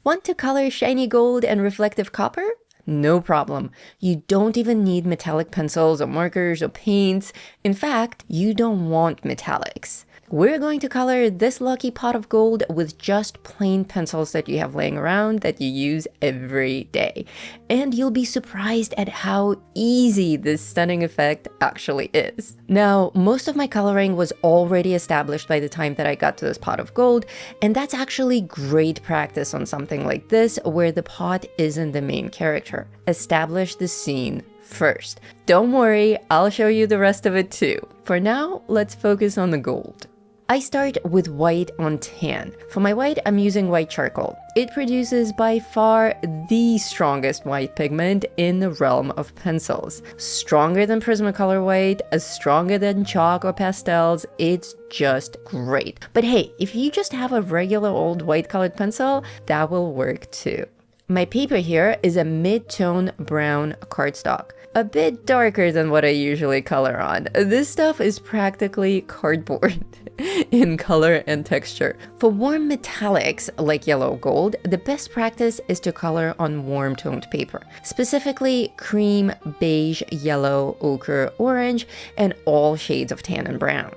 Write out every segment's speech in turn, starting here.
Want to color shiny gold and reflective copper? No problem. You don't even need metallic pencils or markers or paints. In fact, you don't want metallics. We're going to color this lucky pot of gold with just plain pencils that you have laying around that you use every day. And you'll be surprised at how easy this stunning effect actually is. Now, most of my coloring was already established by the time that I got to this pot of gold, and that's actually great practice on something like this where the pot isn't the main character. Establish the scene first. Don't worry, I'll show you the rest of it too. For now, let's focus on the gold. I start with white on tan. For my white, I'm using white charcoal. It produces by far the strongest white pigment in the realm of pencils. Stronger than Prismacolor white, stronger than chalk or pastels, it's just great. But hey, if you just have a regular old white colored pencil, that will work too. My paper here is a mid-tone brown cardstock. A bit darker than what I usually color on. This stuff is practically cardboard in color and texture. For warm metallics like yellow gold, the best practice is to color on warm toned paper, specifically cream, beige, yellow, ochre, orange, and all shades of tan and brown.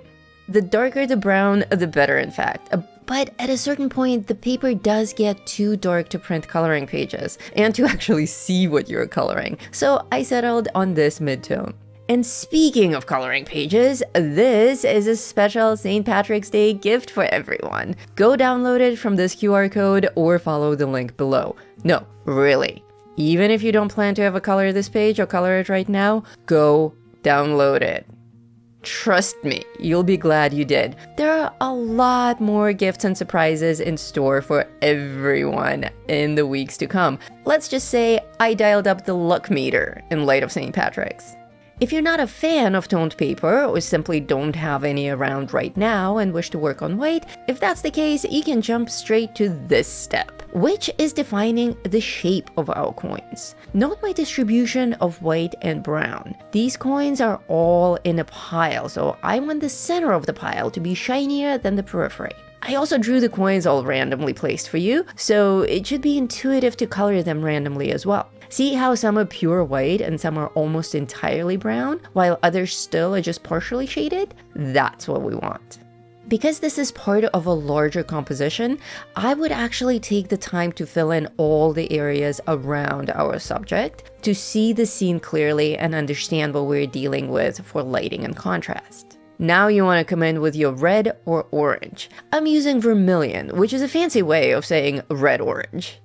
The darker the brown, the better in fact. But at a certain point, the paper does get too dark to print coloring pages and to actually see what you're coloring. So I settled on this mid-tone. And speaking of coloring pages, this is a special St. Patrick's Day gift for everyone. Go download it from this QR code or follow the link below. No, really. Even if you don't plan to ever color this page or color it right now, go download it. Trust me, you'll be glad you did. There are a lot more gifts and surprises in store for everyone in the weeks to come. Let's just say I dialed up the luck meter in light of St. Patrick's. If you're not a fan of toned paper or simply don't have any around right now and wish to work on white, if that's the case, you can jump straight to this step, which is defining the shape of our coins. Note my distribution of white and brown. These coins are all in a pile, so I want the center of the pile to be shinier than the periphery. I also drew the coins all randomly placed for you, so it should be intuitive to color them randomly as well. See how some are pure white and some are almost entirely brown, while others still are just partially shaded? That's what we want. Because this is part of a larger composition, I would actually take the time to fill in all the areas around our subject to see the scene clearly and understand what we're dealing with for lighting and contrast. Now you want to come in with your red or orange. I'm using vermilion, which is a fancy way of saying red-orange.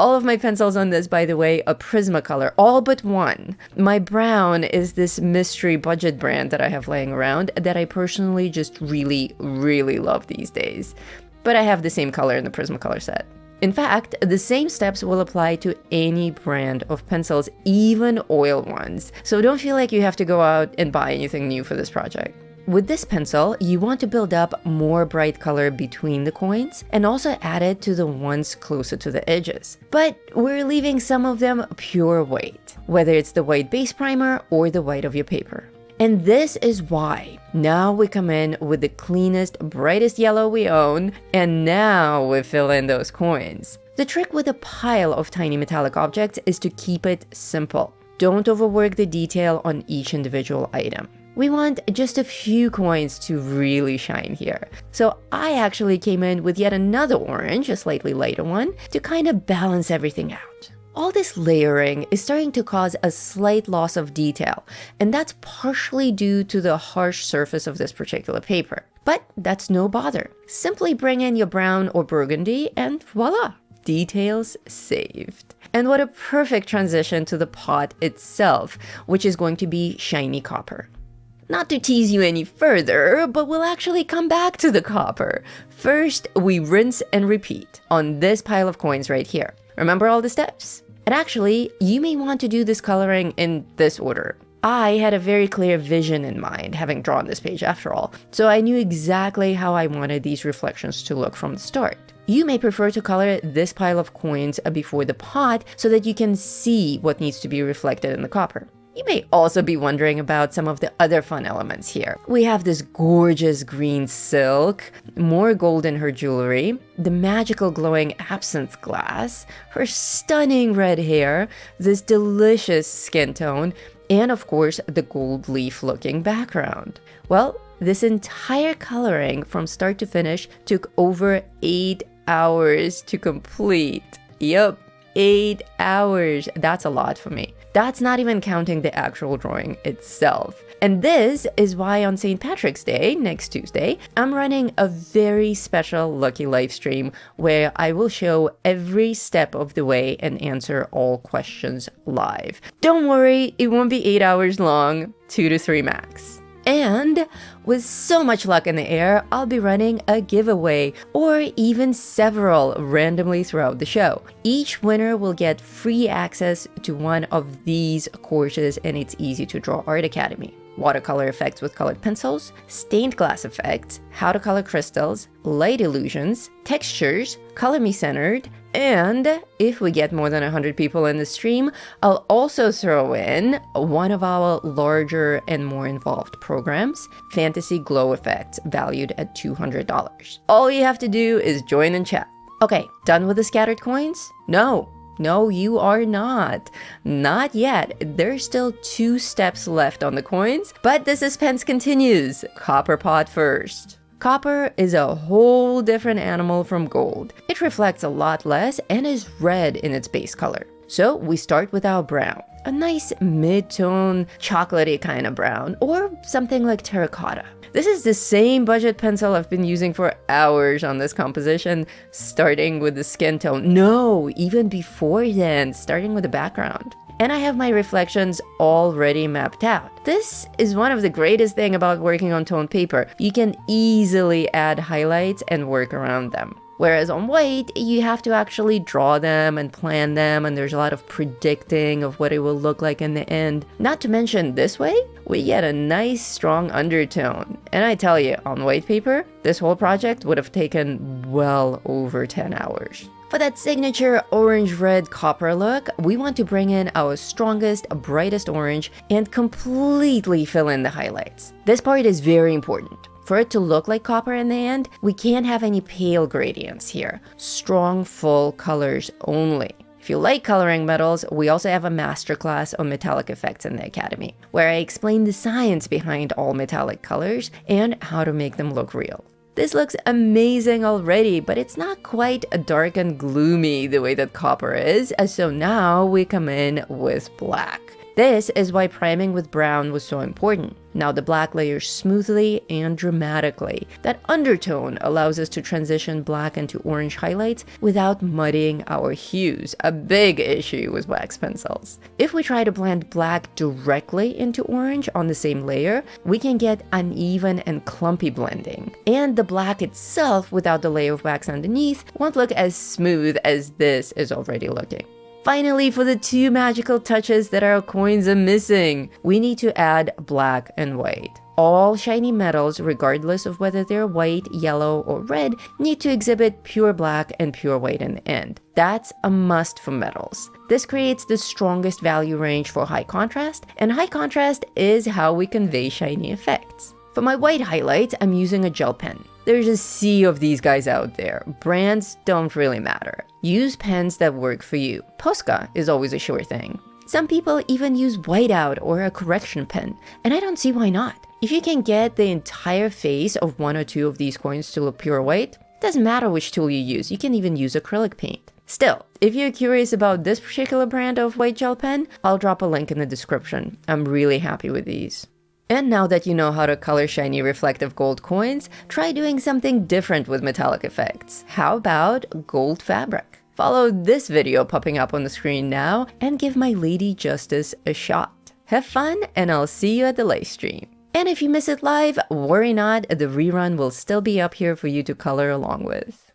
All of my pencils on this, by the way, are Prismacolor, all but one. My brown is this mystery budget brand that I have laying around that I personally just really love these days. But I have the same color in the Prismacolor set. In fact, the same steps will apply to any brand of pencils, even oil ones. So don't feel like you have to go out and buy anything new for this project. With this pencil, you want to build up more bright color between the coins and also add it to the ones closer to the edges. But we're leaving some of them pure white, whether it's the white base primer or the white of your paper. And this is why now we come in with the cleanest, brightest yellow we own, and now we fill in those coins. The trick with a pile of tiny metallic objects is to keep it simple. Don't overwork the detail on each individual item. We want just a few coins to really shine here. So I actually came in with yet another orange, a slightly lighter one, to kind of balance everything out. All this layering is starting to cause a slight loss of detail, and that's partially due to the harsh surface of this particular paper. But that's no bother. Simply bring in your brown or burgundy and voila, details saved. And what a perfect transition to the pot itself, which is going to be shiny copper. Not to tease you any further, but we'll actually come back to the copper. First, we rinse and repeat on this pile of coins right here. Remember all the steps? And actually, you may want to do this coloring in this order. I had a very clear vision in mind, having drawn this page after all, so I knew exactly how I wanted these reflections to look from the start. You may prefer to color this pile of coins before the pot so that you can see what needs to be reflected in the copper. You may also be wondering about some of the other fun elements here. We have this gorgeous green silk, more gold in her jewelry, the magical glowing absinthe glass, her stunning red hair, this delicious skin tone, and of course, the gold leaf looking background. Well, this entire coloring from start to finish took over 8 hours to complete. Yep, 8 hours. That's a lot for me. That's not even counting the actual drawing itself. And this is why on St. Patrick's Day, next Tuesday, I'm running a very special Lucky live stream where I will show every step of the way and answer all questions live. Don't worry, it won't be 8 hours long, 2 to 3 max. And with so much luck in the air, I'll be running a giveaway or even several randomly throughout the show. Each winner will get free access to one of these courses in its Easy to Draw Art Academy. Watercolor effects with colored pencils, stained glass effects, how to color crystals, light illusions, textures, color me centered, and if we get more than 100 people in the stream, I'll also throw in one of our larger and more involved programs, Fantasy Glow Effects, valued at $200. All you have to do is join and chat. Okay, done with the scattered coins? No, you are not. Not yet. There's still 2 steps left on the coins, but the suspense continues. Copper pot first. Copper is a whole different animal from gold. It reflects a lot less and is red in its base color. So we start with our brown, a nice mid-tone, chocolatey kind of brown, or something like terracotta. This is the same budget pencil I've been using for hours on this composition, starting with the skin tone. No, even before then, starting with the background. And I have my reflections already mapped out. This is one of the greatest things about working on toned paper. You can easily add highlights and work around them. Whereas on white, you have to actually draw them and plan them, and there's a lot of predicting of what it will look like in the end. Not to mention, this way, we get a nice strong undertone. And I tell you, on white paper, this whole project would have taken well over 10 hours. For that signature orange-red copper look, we want to bring in our strongest, brightest orange and completely fill in the highlights. This part is very important. For it to look like copper in the end, we can't have any pale gradients here. Strong, full colors only. If you like coloring metals, we also have a masterclass on metallic effects in the Academy, where I explain the science behind all metallic colors and how to make them look real. This looks amazing already, but it's not quite dark and gloomy the way that copper is, so now we come in with black. This is why priming with brown was so important. Now the black layers smoothly and dramatically. That undertone allows us to transition black into orange highlights without muddying our hues, a big issue with wax pencils. If we try to blend black directly into orange on the same layer, we can get uneven and clumpy blending. And the black itself, without the layer of wax underneath, won't look as smooth as this is already looking. Finally, for the 2 magical touches that our coins are missing, we need to add black and white. All shiny metals, regardless of whether they're white, yellow, or red, need to exhibit pure black and pure white in the end. That's a must for metals. This creates the strongest value range for high contrast, and high contrast is how we convey shiny effects. For my white highlights, I'm using a gel pen. There's a sea of these guys out there. Brands don't really matter. Use pens that work for you. Posca is always a sure thing. Some people even use whiteout or a correction pen, and I don't see why not. If you can get the entire face of 1 or 2 of these coins to look pure white, doesn't matter which tool you use. You can even use acrylic paint. Still, if you're curious about this particular brand of white gel pen, I'll drop a link in the description. I'm really happy with these. And now that you know how to color shiny reflective gold coins, try doing something different with metallic effects. How about gold fabric? Follow this video popping up on the screen now and give my Lady Justice a shot. Have fun, and I'll see you at the live stream. And if you miss it live, worry not, the rerun will still be up here for you to color along with.